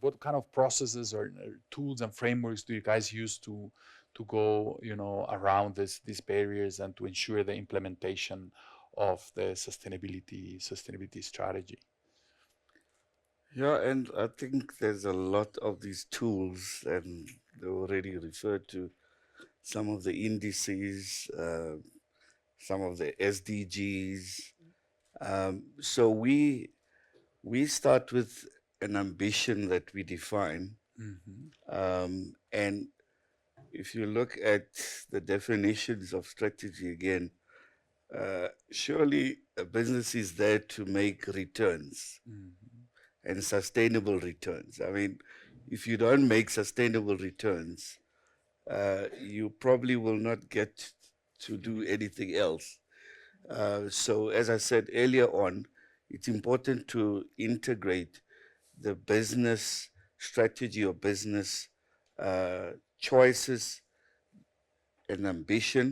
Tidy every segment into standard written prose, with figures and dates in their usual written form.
what kind of processes or tools and frameworks do you guys use to go, around these barriers and to ensure the implementation of the sustainability strategy? Yeah, and I think there's a lot of these tools, and they already referred to some of the indices, some of the SDGs. So we start with an ambition that we define, Hmm. and if you look at the definitions of strategy again, surely a business is there to make returns Hmm. and sustainable returns. I mean, if you don't make sustainable returns, you probably will not get to do anything else. So, as I said earlier on, it's important to integrate the business strategy or business uh, choices and ambition,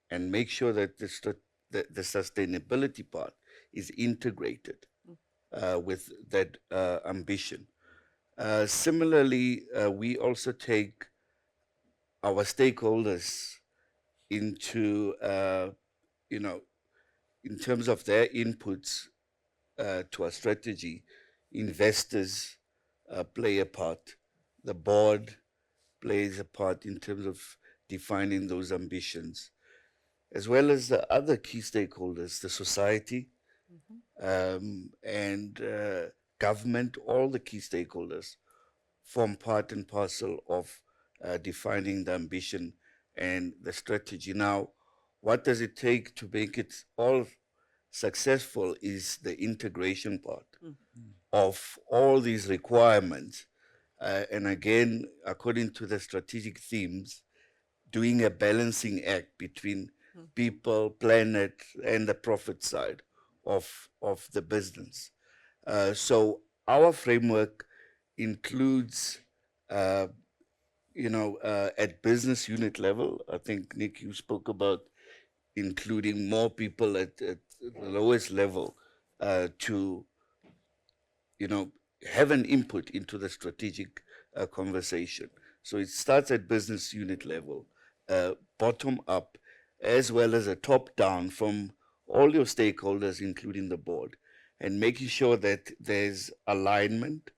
and make sure that the sustainability part is integrated with that ambition. Similarly, we also take our stakeholders into, you know, in terms of their inputs to our strategy. Investors play a part. The board plays a part in terms of defining those ambitions, as well as the other key stakeholders, the society, and government. All the key stakeholders form part and parcel of defining the ambition and the strategy. Now, what does it take to make it all successful is the integration part of all these requirements. And again, according to the strategic themes, doing a balancing act between people, planet, and the profit side of the business. So our framework includes, uh, at business unit level. I think Nick, you spoke about including more people at the lowest level to, you know, have an input into the strategic conversation. So it starts at business unit level, bottom up, as well as a top down from all your stakeholders, including the board, and making sure that there's alignment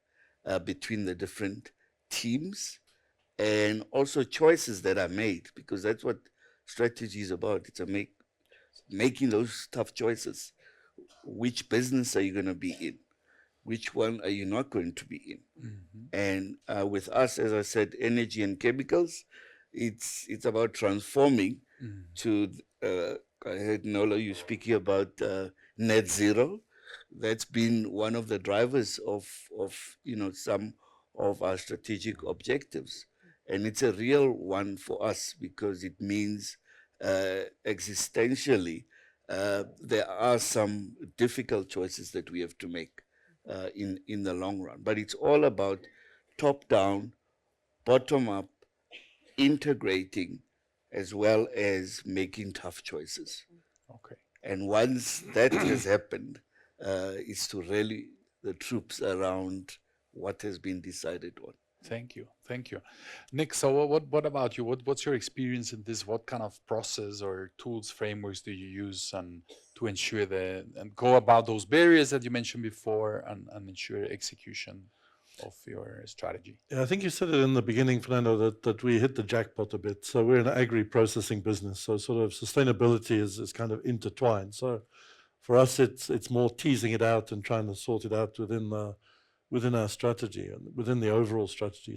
between the different teams and also choices that are made, because that's what strategy is about. It's making those tough choices. Which business are you going to be in? Which one are you not going to be in? Hmm. And with us, as I said, energy and chemicals, it's about transforming to. I heard Nola you speaking about net zero. That's been one of the drivers of some of our strategic objectives, and it's a real one for us because it means existentially there are some difficult choices that we have to make in the long run. But it's all about top down, bottom up, integrating, as well as making tough choices. Okay. And once that has happened, is to rally the troops around what has been decided on. Thank you. Thank you. Nick, so what about you? What's your experience in this? What kind of process or tools, frameworks do you use and to ensure and go about those barriers that you mentioned before and ensure execution of your strategy? Yeah, I think you said it in the beginning, Fernando, that we hit the jackpot a bit. So we're an agri-processing business, so sort of sustainability is kind of intertwined. So for us, it's more teasing it out and trying to sort it out within our strategy and within the overall strategy.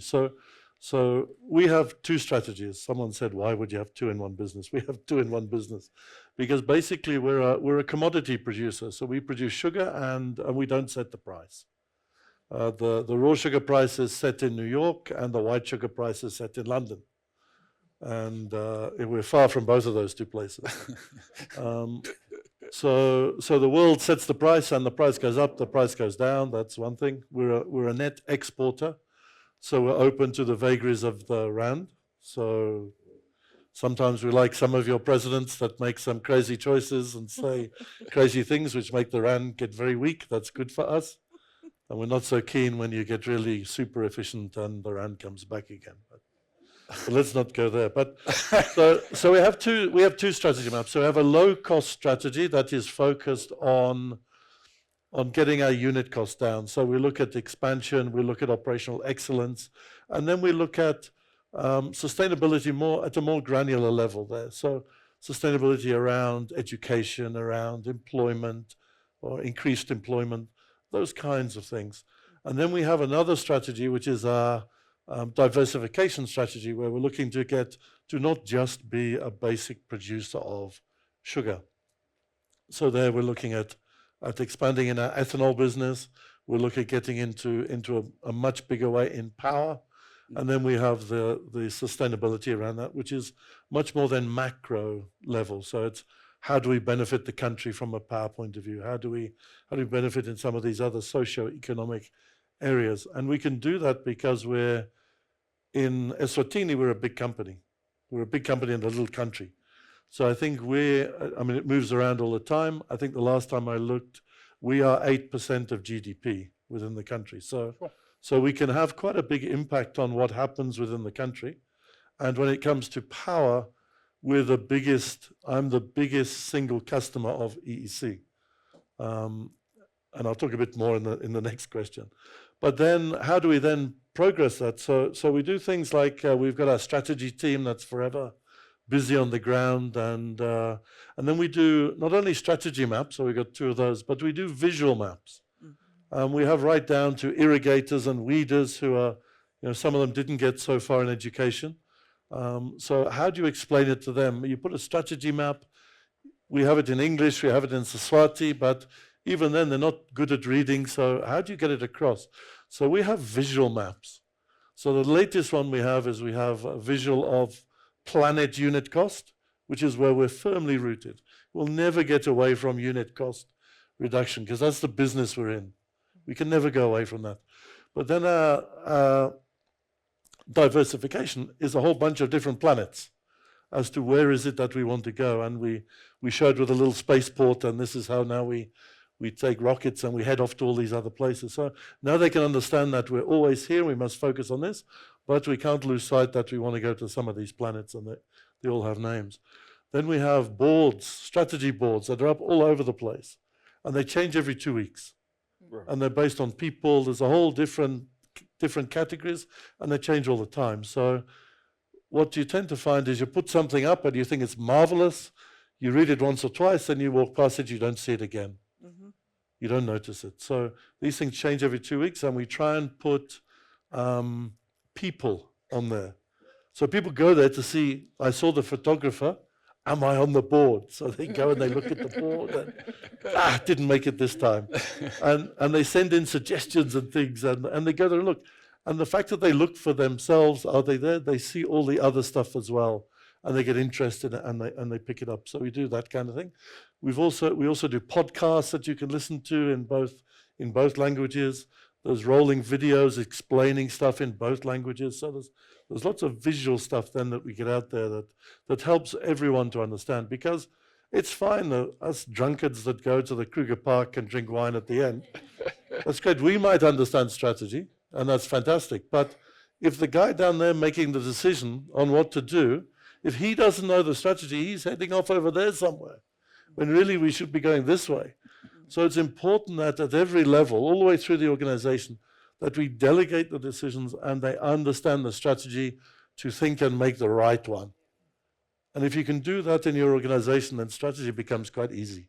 So we have two strategies. Someone said, "Why would you have two in one business?" We have two in one business because basically we're a commodity producer. So we produce sugar and we don't set the price. The raw sugar price is set in New York, and the white sugar price is set in London. And we're far from both of those two places. So the world sets the price, and the price goes up, the price goes down. That's one thing. We're a net exporter, so we're open to the vagaries of the rand. So sometimes we like some of your presidents that make some crazy choices and say crazy things, which make the rand get very weak. That's good for us. And we're not so keen when you get really super efficient and the rand comes back again. But let's not go there. But so we have two strategy maps. So we have a low cost strategy that is focused on getting our unit cost down. So we look at expansion, we look at operational excellence, and then we look at sustainability more at a more granular level there. So sustainability around education, around employment or increased employment, those kinds of things. And then we have another strategy, which is our diversification strategy, where we're looking to get to not just be a basic producer of sugar. So there we're looking at expanding in our ethanol business. We're looking at getting into a much bigger way in power. And then we have the sustainability around that, which is much more than macro level. So it's how do we benefit the country from a power point of view? How do we benefit in some of these other socio-economic areas? And we can do that because we're in Eswatini, we're a big company. We're a big company in a little country. So I think it moves around all the time. I think the last time I looked, we are 8% of GDP within the country. So we can have quite a big impact on what happens within the country. And when it comes to power, I'm the biggest single customer of EEC. And I'll talk a bit more in the next question. But then how do we then progress that? So we do things like we've got our strategy team that's forever busy on the ground, and then we do not only strategy maps, so we've got 2 of those, but we do visual maps. We have right down to irrigators and weeders who are, some of them didn't get so far in education. So how do you explain it to them? You put a strategy map, we have it in English, we have it in Siswati, but even then they're not good at reading, so how do you get it across? So we have visual maps. So the latest one we have is we have a visual of planet unit cost, which is where we're firmly rooted. We'll never get away from unit cost reduction because that's the business we're in. We can never go away from that. But then our diversification is a whole bunch of different planets as to where is it that we want to go. And we showed with a little spaceport, and this is how now we take rockets and we head off to all these other places. So now they can understand that we're always here, we must focus on this, but we can't lose sight that we want to go to some of these planets, and they all have names. Then we have boards, strategy boards that are up all over the place, and they change every 2 weeks. Right. And they're based on people. There's a whole different categories, and they change all the time. So what you tend to find is you put something up and you think it's marvelous, you read it once or twice, and you walk past it, you don't see it again. Mm-hmm. You don't notice it. So these things change every 2 weeks, and we try and put people on there. So people go there to see, I saw the photographer, am I on the board? So they go and they look at the board and, didn't make it this time. And they send in suggestions and things, and they go there and look. And the fact that they look for themselves, are they there? They see all the other stuff as well, and they get interested and they pick it up. So we do that kind of thing. We also do podcasts that you can listen to in both languages. There's rolling videos explaining stuff in both languages. So there's lots of visual stuff then that we get out there that helps everyone to understand, because it's fine that us drunkards that go to the Kruger Park and drink wine at the end. That's great. We might understand strategy, and that's fantastic. But if the guy down there making the decision on what to do, if he doesn't know the strategy, he's heading off over there somewhere, when really we should be going this way. So it's important that at every level, all the way through the organization, that we delegate the decisions and they understand the strategy to think and make the right one. And if you can do that in your organization, then strategy becomes quite easy.